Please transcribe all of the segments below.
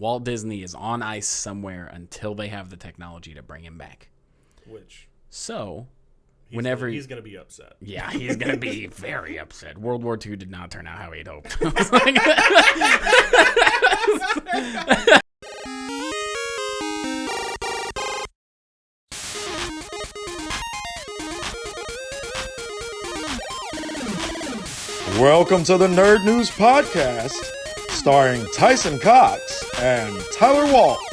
Walt Disney is on ice somewhere until they have the technology to bring him back. So, whenever he's going to be upset. Yeah, he's going to be very upset. World War II did not turn out how he'd hoped. Welcome to the Nerd News Podcast, starring Tyson Cox and Tyler Waltz.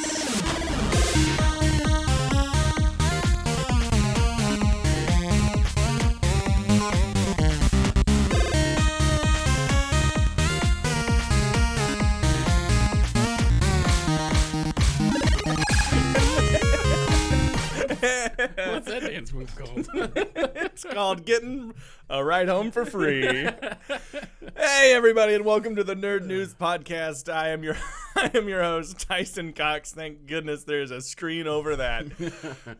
What's that dance move called? It's called Getting a Ride Home for Free. Hey, everybody, and welcome to the Nerd News Podcast. I am your host, Tyson Cox. Thank goodness there's a screen over that.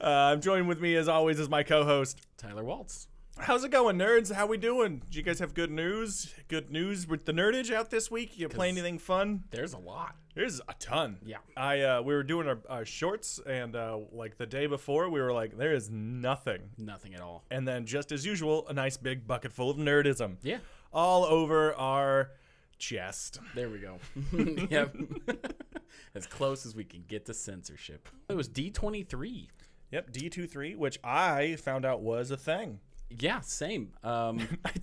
I'm joined with me, as always, as my co-host, Tyler Waltz. How's it going, nerds? How we doing? Did you guys have good news? Good news with the nerdage out this week? You play anything fun? There's a lot. There's a ton. Yeah. We were doing our shorts, and like the day before, we were like, there is nothing. Nothing at all. And then, just as usual, a nice big bucket full of nerdism. Yeah. All over our chest. There we go. Yep. As close as we can get to censorship. It was D23. Yep, D23, which I found out was a thing. Yeah, same. I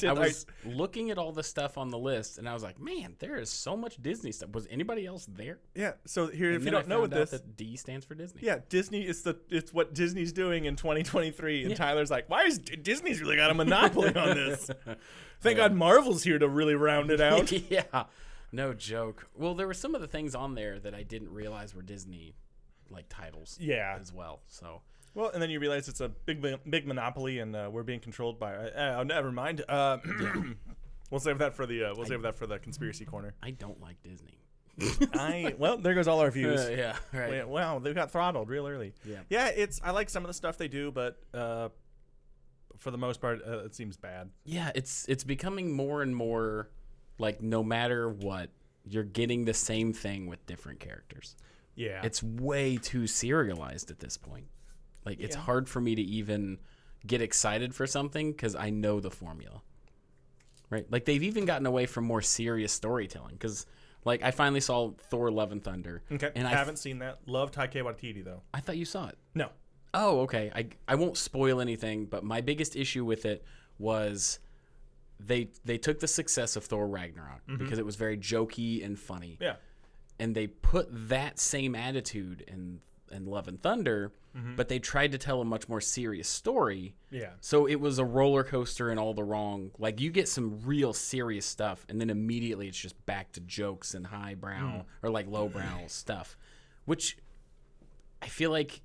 was looking at all the stuff on the list, and I was like, man, there is so much Disney stuff. Was anybody else there? Yeah, so here, And if you then don't know what found out this... that D stands for Disney. Yeah, Disney is it's what Disney's doing in 2023, and Tyler's like, why is Disney's really got a monopoly on this? Thank God Marvel's here to really round it out. Yeah, no joke. Well, there were some of the things on there that I didn't realize were Disney, like, titles as well, so... Well, and then you realize it's a big monopoly, and we're being controlled by. Never mind. We'll save that for the conspiracy corner. I don't like Disney. Well, there goes all our views. Yeah, right. Wow, they got throttled real early. Yeah. I like some of the stuff they do, but for the most part, it seems bad. Yeah, it's becoming more and more like no matter what, you're getting the same thing with different characters. Yeah, it's way too serialized at this point. Like, it's hard for me to even get excited for something because I know the formula, right? Like, they've even gotten away from more serious storytelling because, like, I finally saw Thor: Love and Thunder. Okay, and I haven't seen that. Love Taika Waititi, though. I thought you saw it. No. Oh, okay. I won't spoil anything, but my biggest issue with it was they took the success of Thor Ragnarok because it was very jokey and funny. Yeah. And they put that same attitude in Love and Thunder, but they tried to tell a much more serious story. Yeah. So it was a roller coaster and all the wrong. Like, you get some real serious stuff, and then immediately it's just back to jokes and highbrow or like lowbrow stuff, which I feel like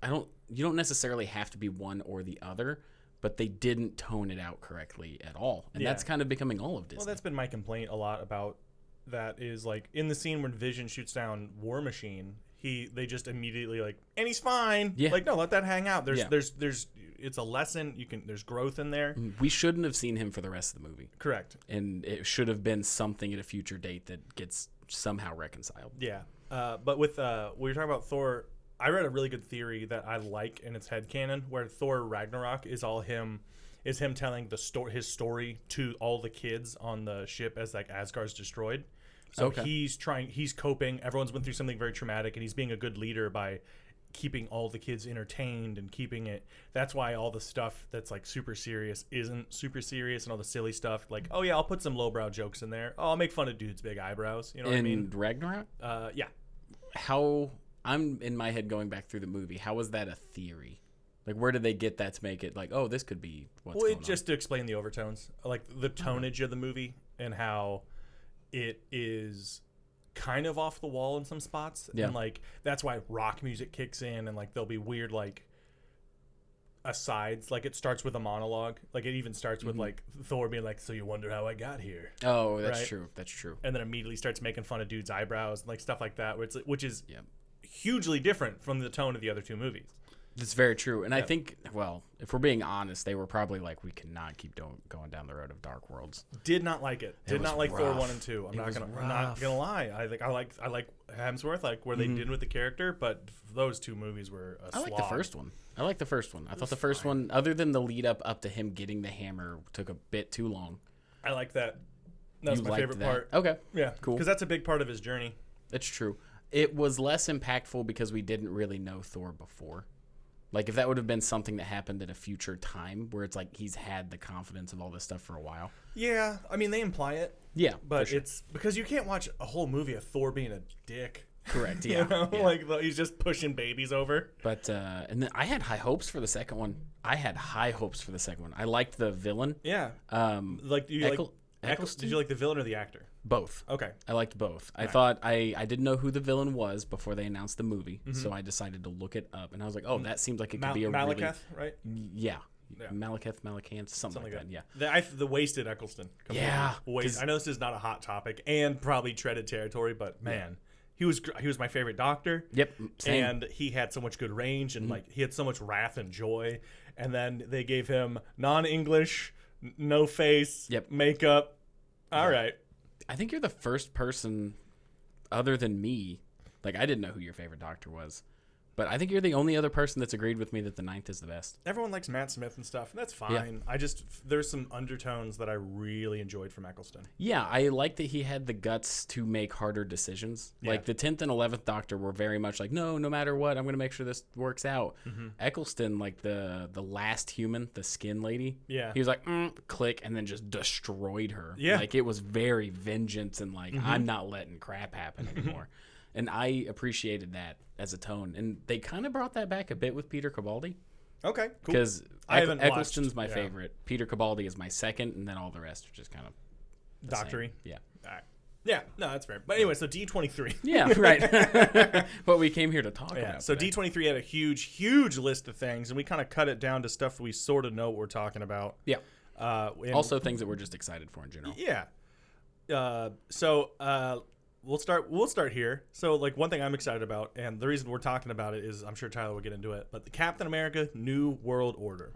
you don't necessarily have to be one or the other, but they didn't tone it out correctly at all, and that's kind of becoming all of Disney. Well, that's been my complaint a lot about that. Is like in the scene when Vision shoots down War Machine. They just immediately like, and he's fine. Yeah. Like, no, let that hang out. There's it's a lesson. There's growth in there. We shouldn't have seen him for the rest of the movie. Correct. And it should have been something at a future date that gets somehow reconciled. Yeah. But with when you're talking about Thor, I read a really good theory that I like in its headcanon where Thor Ragnarok is him telling his story to all the kids on the ship as like Asgard's destroyed. So he's coping. Everyone's been through something very traumatic, and he's being a good leader by keeping all the kids entertained and keeping it. That's why all the stuff that's like super serious isn't super serious, and all the silly stuff like, oh yeah, I'll put some lowbrow jokes in there. Oh, I'll make fun of dudes' big eyebrows. You know what I mean? Ragnarok? Yeah. How I'm in my head going back through the movie. How was that a theory? Like, where did they get that to make it like, oh, this could be what's going on? Just to explain the overtones, like the tonnage of the movie and how it is kind of off the wall in some spots. And like that's why rock music kicks in, and like there'll be weird like asides. Like it starts with a monologue. Like it even starts with like Thor being like, so you wonder how I got here. Oh, that's true. That's true. And then immediately starts making fun of dudes' eyebrows and like stuff like that, which is hugely different from the tone of the other two movies. That's very true. And I think, well, if we're being honest, they were probably like, we cannot keep going down the road of Dark Worlds. Did not like it. Did not like Thor rough. 1 and 2. I'm not gonna lie. I like Hemsworth, like where they did with the character, but those two movies were a I like slog. the first one. I thought the first one, other than the lead up to him getting the hammer, took a bit too long. I like that. That's my favorite part. Okay. Yeah, Cool. Because that's a big part of his journey. It's true. It was less impactful because we didn't really know Thor before. Like, if that would have been something that happened at a future time where it's like he's had the confidence of all this stuff for a while. Yeah, I mean, they imply it. Yeah. But it's because you can't watch a whole movie of Thor being a dick. Correct, yeah. You know? Yeah. Like, he's just pushing babies over. But, and then I had high hopes for the second one. I liked the villain. Yeah. Like, do you Eccleston? Did you like the villain or the actor? Both. Okay. I liked both. I thought I didn't know who the villain was before they announced the movie, so I decided to look it up, and I was like, oh, that seems like it could be a Malekith, right? Yeah. Malekith, something like that. Yeah. The wasted Eccleston. Yeah. I know this is not a hot topic and probably treaded territory, but man, he was my favorite Doctor. Yep. Same. And he had so much good range, and like he had so much wrath and joy. And then they gave him non-English, no face, makeup. All right. I think you're the first person, other than me, like I didn't know who your favorite Doctor was, but I think you're the only other person that's agreed with me that the Ninth is the best. Everyone likes Matt Smith and stuff, and that's fine. Yeah. There's some undertones that I really enjoyed from Eccleston. Yeah, I like that he had the guts to make harder decisions. Yeah. Like the 10th and 11th Doctor were very much like, no matter what, I'm going to make sure this works out. Eccleston, like the last human, the skin lady, he was like, click, and then just destroyed her. Yeah. Like it was very vengeance and like, I'm not letting crap happen anymore. And I appreciated that as a tone. And they kind of brought that back a bit with Peter Capaldi. Okay, cool. Because Eccleston's my yeah. favorite. Peter Capaldi is my second, and then all the rest are just kind of Doctory. Yeah. All right. Yeah, no, that's fair. But anyway, so D23. Yeah, right. What we came here to talk about. So today. D23 had a huge list of things, and we kind of cut it down to stuff we sort of know what we're talking about. Yeah. Also things that we're just excited for in general. Yeah. We'll start here. So, like, one thing I'm excited about, and the reason we're talking about it is I'm sure Tyler will get into it, but the Captain America New World Order.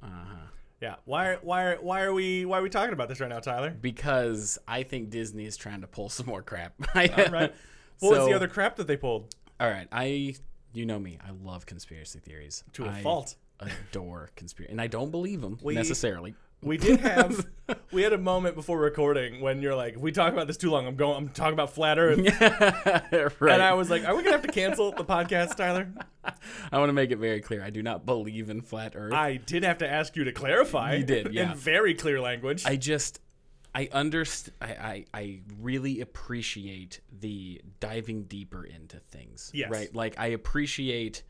Yeah. Why are we talking about this right now, Tyler? Because I think Disney is trying to pull some more crap. All right. What was the other crap that they pulled? All right. You know me. I love conspiracy theories. To a fault. Adore conspiracy. And I don't believe them necessarily. We had a moment before recording when you're like, if we talk about this too long, I'm talking about flat Earth. Right. And I was like, are we going to have to cancel the podcast, Tyler? I want to make it very clear. I do not believe in flat Earth. I did have to ask you to clarify. You did, yeah. In very clear language. I understand. I really appreciate the diving deeper into things. Yes. Right. Like I appreciate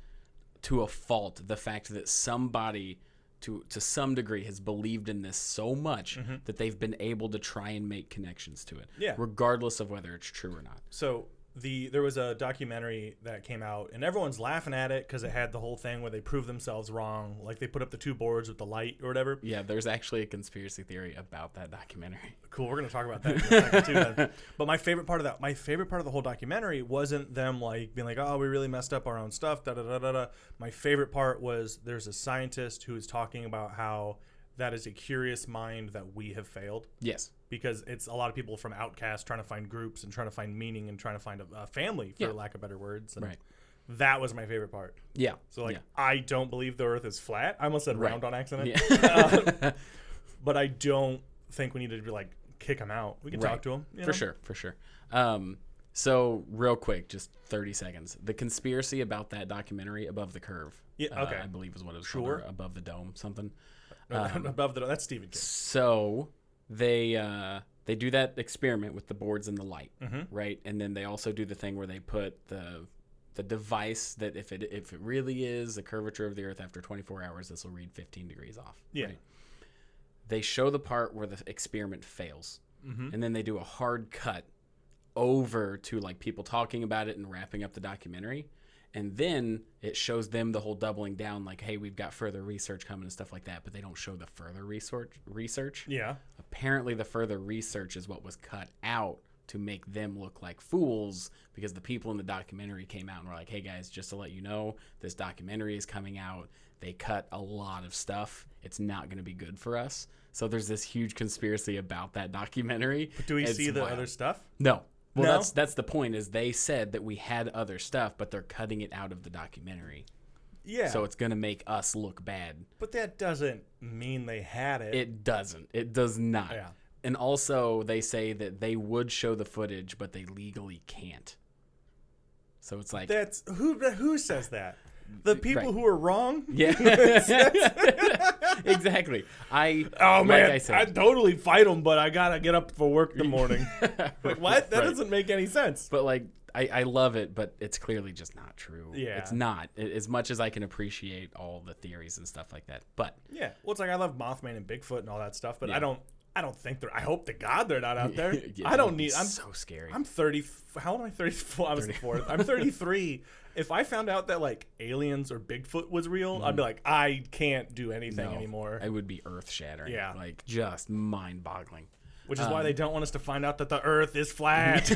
to a fault the fact that somebody to some degree has believed in this so much that they've been able to try and make connections to it. Yeah. Regardless of whether it's true or not. So there was a documentary that came out, and everyone's laughing at it because it had the whole thing where they prove themselves wrong. Like they put up the two boards with the light or whatever. Yeah, there's actually a conspiracy theory about that documentary. Cool, we're gonna talk about that in a second too. Then. But my favorite part of the whole documentary wasn't them like being like, oh, we really messed up our own stuff. Da da da da da. My favorite part was there's a scientist who is talking about how that is a curious mind that we have failed. Yes. Because it's a lot of people from Outcast trying to find groups and trying to find meaning and trying to find a family, for lack of better words. And right. That was my favorite part. Yeah. So, I don't believe the Earth is flat. I almost said round on accident. Yeah. But I don't think we need to, like, kick them out. We can talk to them. For sure. So, real quick, just 30 seconds. The conspiracy about that documentary, Above the Curve. Yeah, okay. I believe is what it was called. Or Above the Dome, something. Above the Dome. That's Stephen King. So... They do that experiment with the boards and the light, right? And then they also do the thing where they put the device that if it really is the curvature of the Earth after 24 hours, this will read 15 degrees off. Yeah. Right? They show the part where the experiment fails, and then they do a hard cut over to like people talking about it and wrapping up the documentary. And then it shows them the whole doubling down, like, hey, we've got further research coming and stuff like that. But they don't show the further research. Yeah. Apparently, the further research is what was cut out to make them look like fools, because the people in the documentary came out and were like, hey guys, just to let you know, this documentary is coming out. They cut a lot of stuff. It's not going to be good for us. So there's this huge conspiracy about that documentary. But do we see the wild. other stuff? No. Well, No? that's the point, is they said that we had other stuff, but they're cutting it out of the documentary. Yeah. So it's going to make us look bad. But that doesn't mean they had it. It doesn't. It does not. Yeah. And also, they say that they would show the footage, but they legally can't. So it's like... That's who says that? The people Right. who are wrong? Yeah. Exactly. Oh, man, like I said, I'd totally fight them, but I got to get up for work in the morning. Like, what? That Right. doesn't make any sense. But like, I love it, but it's clearly just not true. Yeah. It's not. As much as I can appreciate all the theories and stuff like that. But Yeah. Well, it's like I love Mothman and Bigfoot and all that stuff, but Yeah. I don't think they're. I hope to God they're not out there. Yeah, I don't that'd be need. so scary. I'm 30. How old am I? 34. I was 4. I'm 33. If I found out that like aliens or Bigfoot was real, I'd be like, I can't do anything No, anymore. It would be earth shattering. Yeah. Like just mind boggling. Which is why they don't want us to find out that the Earth is flat.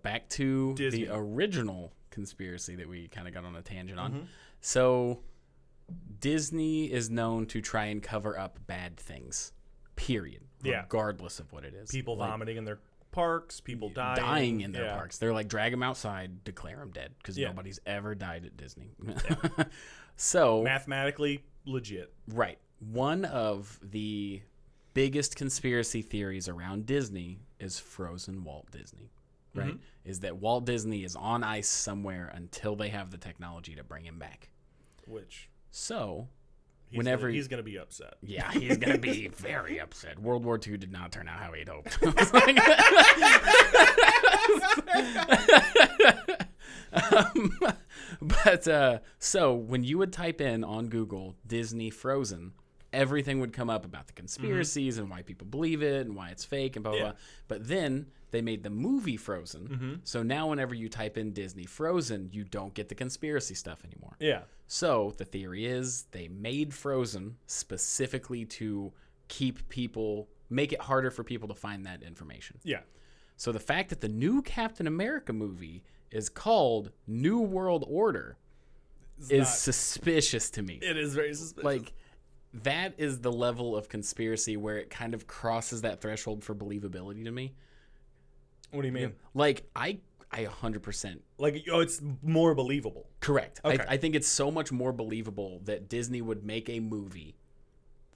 Back to Disney. the original conspiracy that we kind of got on a tangent Mm-hmm. on. So Disney is known to try and cover up bad things. Period. Yeah. Regardless of what it is. People Like, vomiting in their parks. People dying in their Yeah. parks. They're like, drag them outside, declare them dead, because Yeah. nobody's ever died at Disney. So, Mathematically legit. right. One of the biggest conspiracy theories around Disney is frozen Walt Disney, right? Mm-hmm. Is that Walt Disney is on ice somewhere until they have the technology to bring him back. Which So, he's whenever he's gonna be upset. yeah, he's going to be very upset. World War II did not turn out how he'd hoped. So when you would type in on Google Disney Frozen, everything would come up about the conspiracies and why people believe it and why it's fake and blah, blah, Yeah. blah. But then they made the movie Frozen. So now whenever you type in Disney Frozen, you don't get the conspiracy stuff anymore. Yeah. So the theory is they made Frozen specifically to make it harder for people to find that information. Yeah. So the fact that the new Captain America movie is called New World Order is not- suspicious to me. It is very suspicious. Like, that is the level of conspiracy where it kind of crosses that threshold for believability to me. What do you mean? Like, I 100% Like, it's more believable. correct. Okay. I think it's so much more believable that Disney would make a movie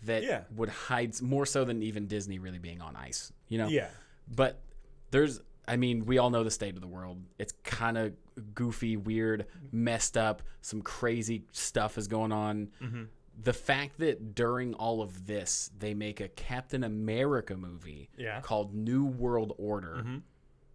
that Yeah. would hide more so than even Disney really being on ice, you know? Yeah. But we all know the state of the world. It's kind of goofy, weird, messed up. Some crazy stuff is going on. Mm-hmm. The fact that during all of this, they make a Captain America movie Yeah. called New World Order,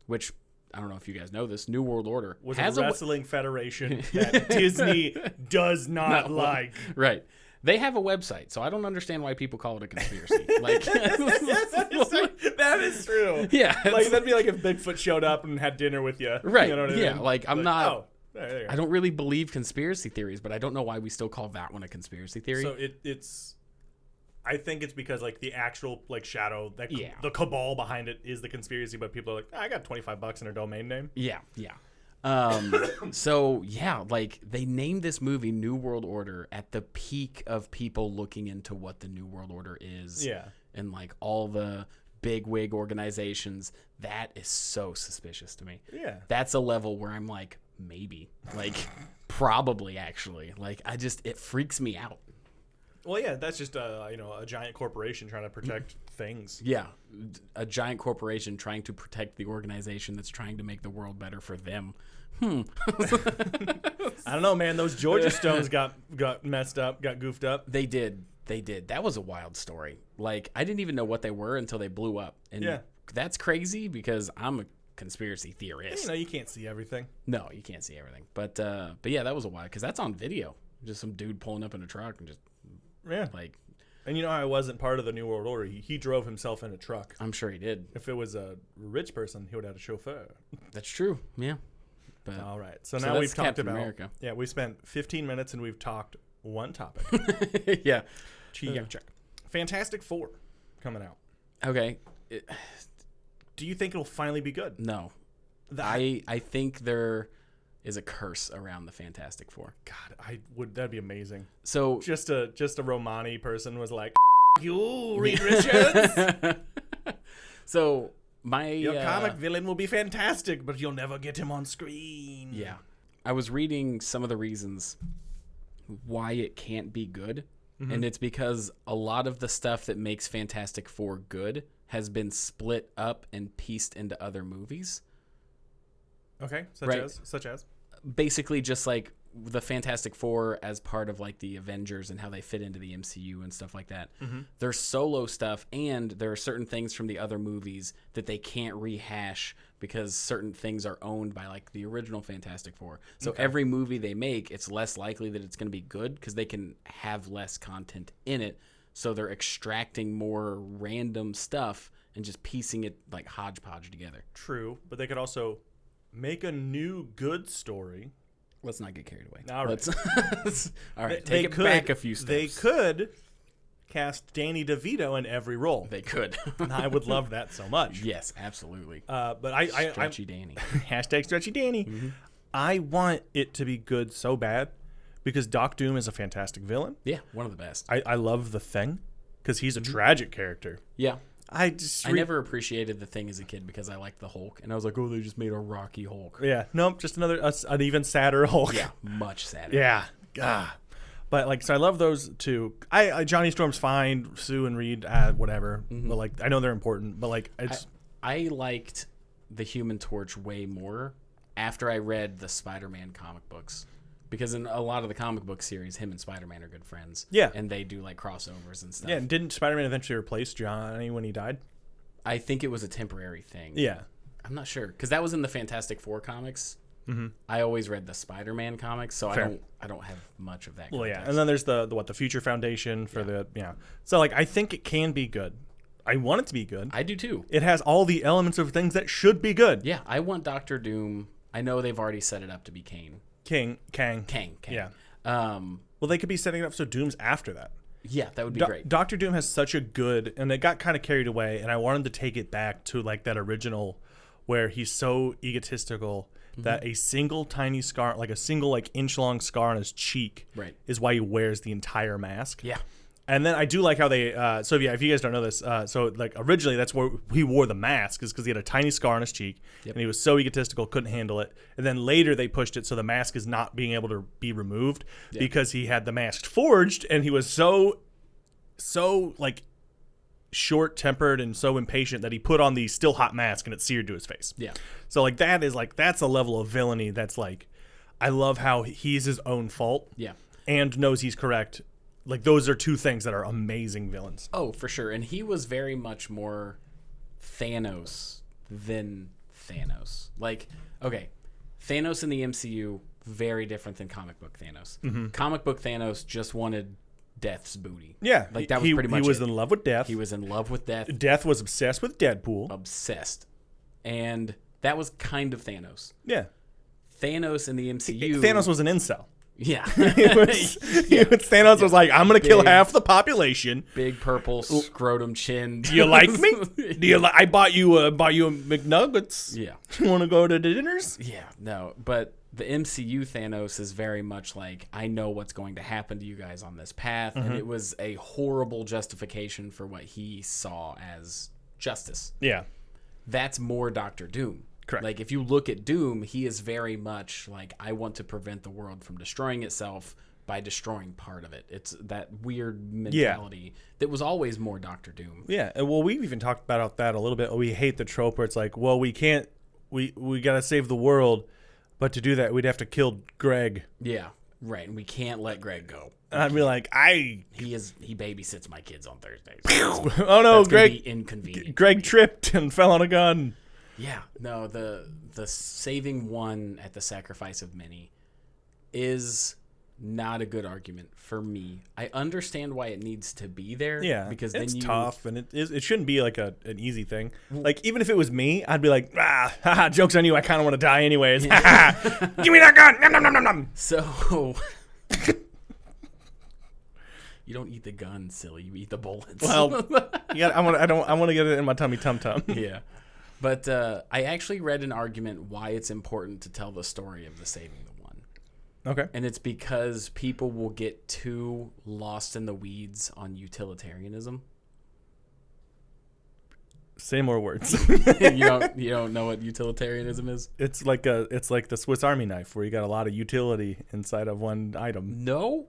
which I don't know if you guys know this. New World Order Was has a wrestling federation that Disney does not like. Right. They have a website, so I don't understand why people call it a conspiracy. Like, That is true. yeah, Like, that'd be like if Bigfoot showed up and had dinner with you. Right, You know what I yeah, mean? like, I'm not- Oh, there you go. I don't really believe conspiracy theories, but I don't know why we still call that one a conspiracy theory. So it's. I think it's because like the actual like shadow, that Yeah. the cabal behind it is the conspiracy, but people are like, I got $25 in a domain name. Yeah. So yeah, like they named this movie New World Order at the peak of people looking into what the New World Order is. Yeah. And like all the big wig organizations, that is so suspicious to me. Yeah. That's a level where I'm like, maybe, like probably actually, like it freaks me out. Well, yeah, that's just a giant corporation trying to protect things. Yeah. A giant corporation trying to protect the organization that's trying to make the world better for them. I don't know, man. Those Georgia Stones got messed up, got goofed up. They did. That was a wild story. Like, I didn't even know what they were until they blew up. And Yeah. that's crazy because I'm a conspiracy theorist. You know, you can't see everything. No, you can't see everything. But yeah, that was a wild because that's on video. Just some dude pulling up in a truck and just Yeah. like, And you know how I wasn't part of the New World Order? He drove himself in a truck. I'm sure he did. If it was a rich person, he would have had a chauffeur. That's true. Yeah. But All right. So So now that's we've talked Captain about America. Yeah, we spent 15 minutes and we've talked one topic. yeah. Check. Fantastic Four coming out. Okay. do you think it'll finally be good? No. I think there is a curse around the Fantastic Four. God, that'd be amazing. So Just a Romani person was like, you, Reed Richards. so Your comic villain will be fantastic, but you'll never get him on screen. Yeah. I was reading some of the reasons why it can't be good, and it's because a lot of the stuff that makes Fantastic Four good has been split up and pieced into other movies. Okay, such as? Basically just like the Fantastic Four as part of like the Avengers and how they fit into the MCU and stuff like that. There's solo stuff, and there are certain things from the other movies that they can't rehash because certain things are owned by like the original Fantastic Four. So every movie they make, it's less likely that it's going to be good because they can have less content in it. So they're extracting more random stuff and just piecing it like hodgepodge together. True, but they could also make a new good story. Let's not get carried away. All right. All right. Take it back a few steps. They could cast Danny DeVito in every role. They could. And I would love that so much. Yes, absolutely. But Stretchy Danny. Hashtag Stretchy Danny. I want it to be good so bad because Doc Doom is a fantastic villain. Yeah, one of the best. I love The Thing because he's a tragic character. Yeah. I never appreciated The Thing as a kid because I liked the Hulk, and I was like, oh, they just made a Rocky Hulk. Yeah, nope, just an even sadder Hulk. Yeah, much sadder. Yeah, but like, so I love those two. I Johnny Storm's fine, Sue and Reed, whatever. But like, I know they're important, but like, I liked the Human Torch way more after I read the Spider-Man comic books. Because in a lot of the comic book series, him and Spider-Man are good friends. Yeah. And they do, like, crossovers and stuff. Yeah, and didn't Spider-Man eventually replace Johnny when he died? I think it was a temporary thing. Yeah. I'm not sure. Because that was in the Fantastic Four comics. I always read the Spider-Man comics, so Fair. I don't have much of that Well, context. yeah. And then there's the Future Foundation for So, like, I think it can be good. I want it to be good. I do, too. It has all the elements of things that should be good. Yeah, I want Doctor Doom. I know they've already set it up to be Kang. Yeah. Well, they could be setting it up so Doom's after that. Yeah, that would be great. Doctor Doom has such a good, and it got kind of carried away, and I wanted to take it back to like that original where he's so egotistical that a single tiny scar, like a single like inch long scar on his cheek, is why he wears the entire mask. Yeah. And then I do like how they, so yeah, if you guys don't know this, so like originally that's where he wore the mask is because he had a tiny scar on his cheek and he was so egotistical, couldn't handle it. And then later they pushed it so the mask is not being able to be removed because he had the mask forged and he was so like short-tempered and so impatient that he put on the still hot mask and it seared to his face. Yeah. So like that is like, that's a level of villainy that's like, I love how he's his own fault. Yeah. And knows he's correct. Like, those are two things that are amazing villains. Oh, for sure. And he was very much more Thanos than Thanos. Like, okay, Thanos in the MCU, very different than comic book Thanos. Comic book Thanos just wanted Death's booty. Yeah. Like, that was pretty much He was it. in love with Death. He was in love with Death. Death was obsessed with Deadpool. Obsessed. And that was kind of Thanos. Yeah. Thanos in the MCU... Thanos was an incel. Yeah. Thanos was like, I'm going to kill half the population. Big purple scrotum chin. Do you like me? I bought you a McNuggets. Yeah. You want to go to the dinners? Yeah, no. But the MCU Thanos is very much like, I know what's going to happen to you guys on this path. And it was a horrible justification for what he saw as justice. Yeah. That's more Doctor Doom. Correct. Like, if you look at Doom, he is very much like, I want to prevent the world from destroying itself by destroying part of it. It's that weird mentality that was always more Doctor Doom. Yeah. Well, we've even talked about that a little bit. We hate the trope where it's like, well, we got to save the world, but to do that, we'd have to kill Greg. Yeah, right. And we can't let Greg go. And I'd be like, he babysits my kids on Thursdays. Oh no, That's Greg! Be inconvenient. Greg tripped and fell on a gun. Yeah, no, the saving one at the sacrifice of many is not a good argument for me. I understand why it needs to be there. Yeah, because it's then tough and it shouldn't be like an easy thing. Like even if it was me, I'd be like, haha, joke's on you. I kind of want to die anyways. Give me that gun. Nom, nom, nom, nom, nom. So you don't eat the gun, silly. You eat the bullets. Well, I want to get it in my tummy tum tum. Yeah. But I actually read an argument why it's important to tell the story of the saving the one. Okay. And it's because people will get too lost in the weeds on utilitarianism. Say more words. you don't know what utilitarianism is? It's like the Swiss Army knife where you got a lot of utility inside of one item. No.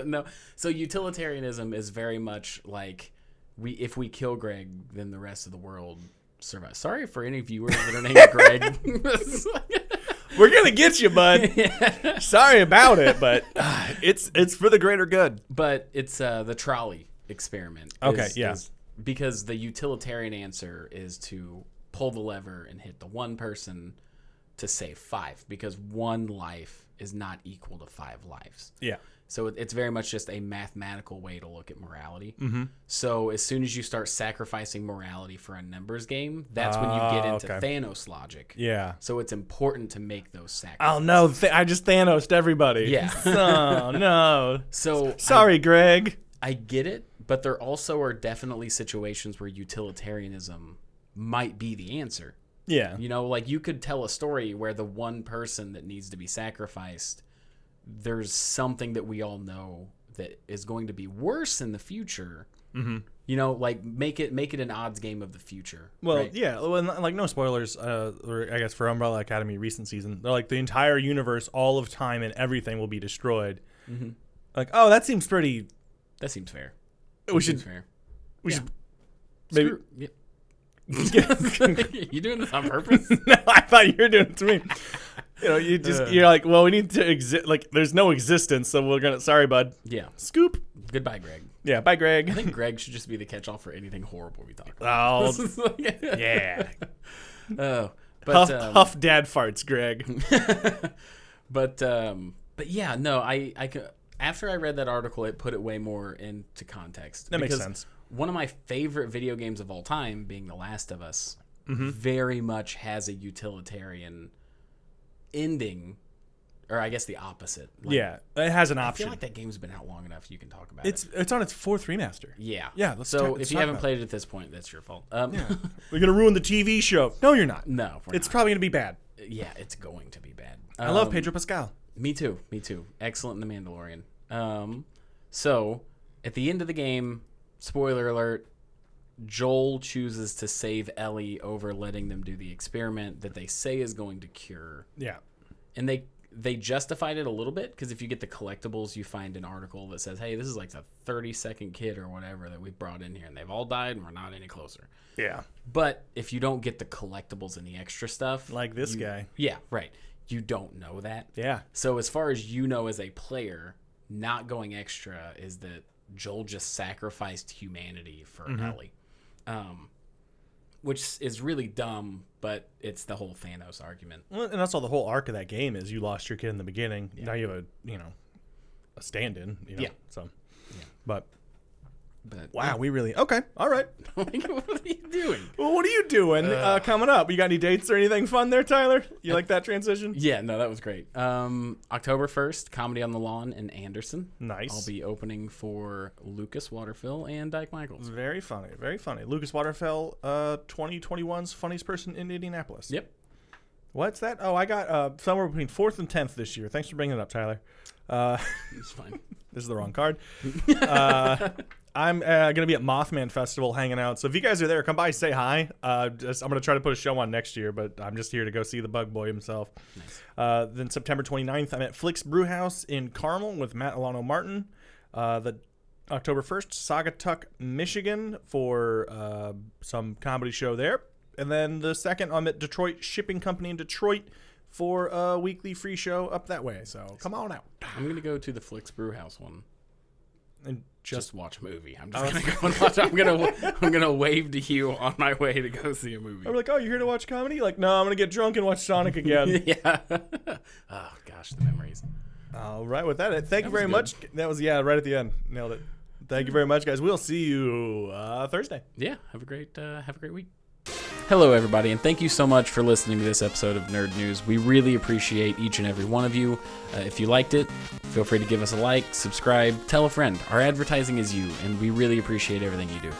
No. So utilitarianism is very much like if we kill Greg, then the rest of the world survives. Sorry for any viewers that are named Greg. We're gonna get you, bud. Yeah. Sorry about it, but it's for the greater good. But it's the trolley experiment. Okay, yeah. Because the utilitarian answer is to pull the lever and hit the one person to save 5, because 1 life is not equal to 5 lives. Yeah. So it's very much just a mathematical way to look at morality. Mm-hmm. So as soon as you start sacrificing morality for a numbers game, that's when you get into Thanos logic. Yeah. So it's important to make those sacrifices. Oh no! I just Thanos'd everybody. Yeah. Oh no. So sorry, Greg. I get it, but there also are definitely situations where utilitarianism might be the answer. Yeah. You know, like you could tell a story where the one person that needs to be sacrificed, there's something that we all know that is going to be worse in the future. Mm-hmm. You know, like make it an odds game of the future. Well, right? yeah. Well, like no spoilers. Or I guess for Umbrella Academy recent season, they're like the entire universe, all of time, and everything will be destroyed. Mm-hmm. Like, oh, that seems pretty. That seems fair. We should maybe. Yep. You doing this on purpose? No, I thought you were doing it to me. You know, you're like, well, we need to exist. Like, there's no existence, so we're gonna. Sorry, bud. Yeah. Scoop. Goodbye, Greg. Yeah. Bye, Greg. I think Greg should just be the catch-all for anything horrible we talk about. Oh, yeah. Oh, but Huff dad farts, Greg. but yeah, no, I after I read that article, it put it way more into context. That makes sense. One of my favorite video games of all time, being The Last of Us, mm-hmm. very much has a utilitarian ending, or I guess the opposite. Like, yeah, it has an I option. feel like that game's been out long enough. You can talk about it. It's on its 4th remaster. Yeah. Yeah. So if you haven't played it at this point, that's your fault. Yeah. We're gonna ruin the TV show. No, you're not. No, it's probably gonna be bad. Yeah, it's going to be bad. I love Pedro Pascal. Me too. Excellent in The Mandalorian. So at the end of the game, spoiler alert, Joel chooses to save Ellie over letting them do the experiment that they say is going to cure. Yeah. And they justified it a little bit, because if you get the collectibles, you find an article that says, hey, this is like the 32nd kid or whatever that we brought in here, and they've all died and we're not any closer. Yeah. But if you don't get the collectibles and the extra stuff, like this guy. Yeah, right. You don't know that. Yeah. So as far as you know as a player, not going extra is that Joel just sacrificed humanity for Ellie. Which is really dumb, but it's the whole Thanos argument. Well, and that's all the whole arc of that game is. You lost your kid in the beginning. Yeah. Now you have a stand-in. Yeah. So, yeah. But wow, yeah. we really okay. All right. What are you doing? Well, what are you doing coming up? You got any dates or anything fun there, Tyler? You like that transition? Yeah, no, that was great. October 1st, Comedy on the Lawn in Anderson. Nice. I'll be opening for Lucas Waterfill and Dyke Michaels. Very funny, very funny. Lucas Waterfill, 2021's funniest person in Indianapolis. Yep. What's that? Oh, I got somewhere between 4th and 10th this year. Thanks for bringing it up, Tyler. It's fine. This is the wrong card. I'm going to be at Mothman Festival hanging out. So if you guys are there, come by, say hi. I'm going to try to put a show on next year, but I'm just here to go see the Bug Boy himself. Nice. Then September 29th, I'm at Flicks Brewhouse in Carmel with Matt Alano Martin. The October 1st, Saugatuck, Michigan for some comedy show there. And then the 2nd, I'm at Detroit Shipping Company in Detroit for a weekly free show up that way. So come on out. I'm going to go to the Flicks Brewhouse one. And just watch a movie. I'm just gonna go and watch. I'm gonna wave to you on my way to go see a movie. I'm like, oh, you're here to watch comedy? Like, no, I'm gonna get drunk and watch Sonic again. Yeah. Oh gosh, the memories. All right, with that, thank you very much. That was right at the end. Nailed it. Thank you very much, guys. We'll see you Thursday. Yeah. Have a great week. Hello, everybody, and thank you so much for listening to this episode of Nerd News. We really appreciate each and every one of you. If you liked it, feel free to give us a like, subscribe, tell a friend. Our advertising is you, and we really appreciate everything you do.